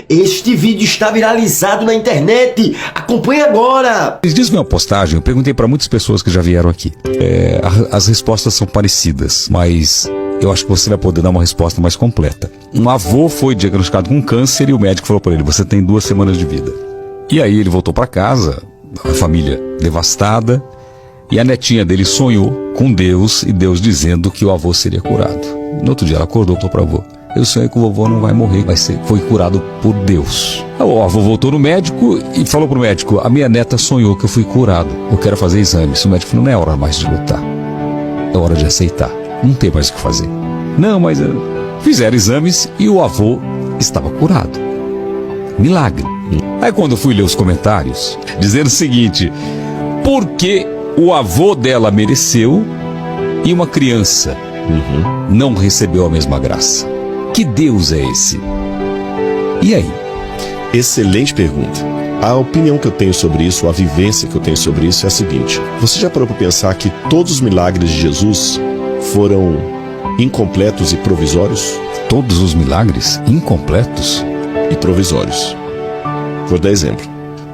Este vídeo está viralizado na internet. Acompanhe agora. Esses dias, minha postagem, eu perguntei para muitas pessoas que já vieram aqui. As respostas são parecidas, mas eu acho que você vai poder dar uma resposta mais completa. Um avô foi diagnosticado com câncer e o médico falou para ele: você tem 2 semanas de vida. E aí ele voltou para casa, a família devastada, e a netinha dele sonhou com Deus e Deus dizendo que o avô seria curado. No outro dia ela acordou e falou para o avô: eu sonhei que o vovô não vai morrer, foi curado por Deus. O avô voltou no médico e falou pro médico: a minha neta sonhou que eu fui curado, eu quero fazer exames. O médico falou: não é hora mais de lutar, é hora de aceitar, não tem mais o que fazer. Não, mas fizeram exames e o avô estava curado. Milagre. Aí quando eu fui ler os comentários, dizendo o seguinte: por que o avô dela mereceu e uma criança não recebeu a mesma graça? Que Deus é esse? E aí? Excelente pergunta. A opinião que eu tenho sobre isso, a vivência que eu tenho sobre isso é a seguinte: você já parou para pensar que todos os milagres de Jesus foram incompletos e provisórios? Todos os milagres incompletos e provisórios. Vou dar exemplo.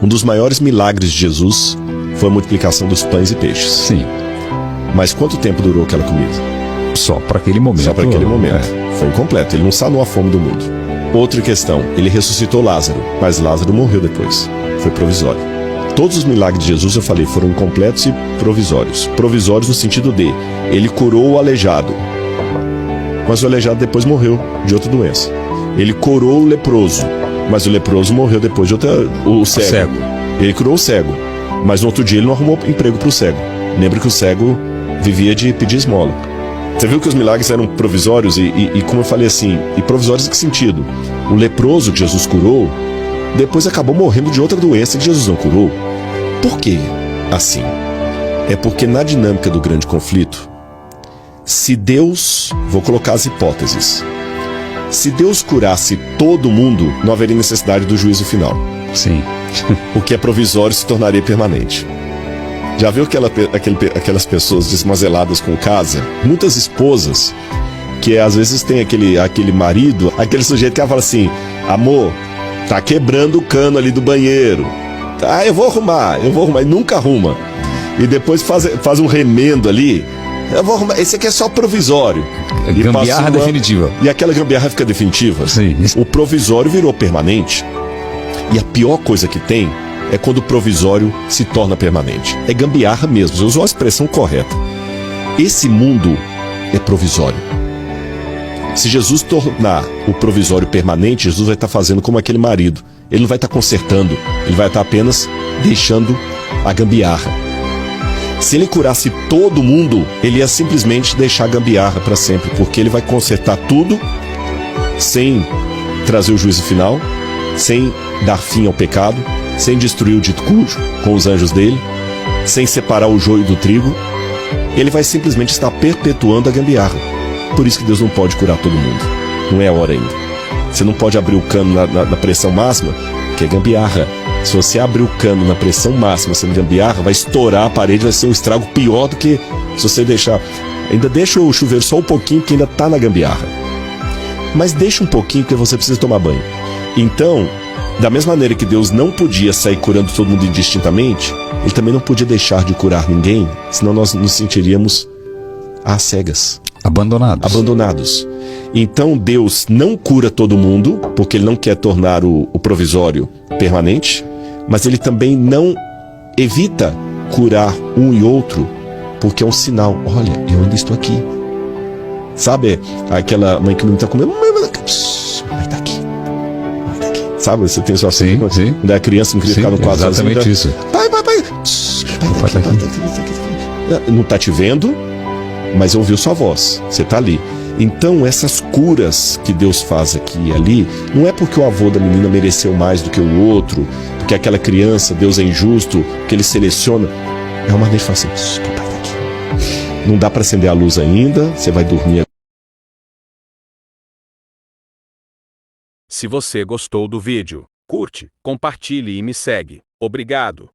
Um dos maiores milagres de Jesus foi a multiplicação dos pães e peixes. Sim. Mas quanto tempo durou aquela comida? Só para aquele momento. Só para aquele momento. Foi incompleto, ele não sanou a fome do mundo. Outra questão, ele ressuscitou Lázaro, mas Lázaro morreu depois. Foi provisório. Todos os milagres de Jesus, eu falei, foram incompletos e provisórios. Provisórios no sentido de, ele curou o aleijado, mas o aleijado depois morreu de outra doença. Ele curou o leproso, mas o leproso morreu depois de outra... O cego. Ele curou o cego, mas no outro dia ele não arrumou emprego para o cego. Lembra que o cego vivia de pedir esmola. Você viu que os milagres eram provisórios e como eu falei assim, e provisórios em que sentido? O leproso que Jesus curou, depois acabou morrendo de outra doença que Jesus não curou. Por quê assim? É porque na dinâmica do grande conflito, se Deus, vou colocar as hipóteses, se Deus curasse todo mundo, não haveria necessidade do juízo final. Sim. O que é provisório se tornaria permanente. Já viu aquelas pessoas desmazeladas com casa? Muitas esposas que às vezes tem aquele marido, aquele sujeito que fala assim: amor, tá quebrando o cano ali do banheiro. Ah, eu vou arrumar, e nunca arruma. E depois faz um remendo ali. Eu vou arrumar, esse aqui é só provisório. Gambiarra definitiva. E aquela gambiarra fica definitiva. Sim. O provisório virou permanente. E a pior coisa que tem é quando o provisório se torna permanente. É gambiarra mesmo, você usou a expressão correta. Esse mundo é provisório. Se Jesus tornar o provisório permanente, Jesus vai estar fazendo como aquele marido. Ele não vai estar consertando, ele vai estar apenas deixando a gambiarra. Se ele curasse todo mundo, ele ia simplesmente deixar a gambiarra para sempre, porque ele vai consertar tudo sem trazer o juízo final, sem dar fim ao pecado, sem destruir o dito cujo com os anjos dele, sem separar o joio do trigo. Ele vai simplesmente estar perpetuando a gambiarra. Por isso que Deus não pode curar todo mundo. Não é a hora ainda. Você não pode abrir o cano na pressão máxima, que é gambiarra. Se você abrir o cano na pressão máxima sendo gambiarra, vai estourar a parede, vai ser um estrago pior do que se você deixar. Ainda deixa o chuveiro só um pouquinho, que ainda está na gambiarra. Mas deixa um pouquinho, porque você precisa tomar banho. Então, da mesma maneira que Deus não podia sair curando todo mundo indistintamente, Ele também não podia deixar de curar ninguém, senão nós nos sentiríamos às cegas. Abandonados. Então Deus não cura todo mundo, porque Ele não quer tornar o provisório permanente, mas Ele também não evita curar um e outro, porque é um sinal: olha, eu ainda estou aqui. Sabe aquela mãe que não está comendo? Vai estar aqui. Sabe, você tem sua filha, quando é criança, não queria ficar no quarto sozinho. Exatamente isso. Pai. Não está te vendo, mas ouviu sua voz. Você está ali. Então, essas curas que Deus faz aqui e ali, não é porque o avô da menina mereceu mais do que o outro, porque aquela criança, Deus é injusto, que Ele seleciona. É uma maneira de falar assim: papai está aqui. Não dá para acender a luz ainda, você vai dormir. Se você gostou do vídeo, curte, compartilhe e me segue. Obrigado.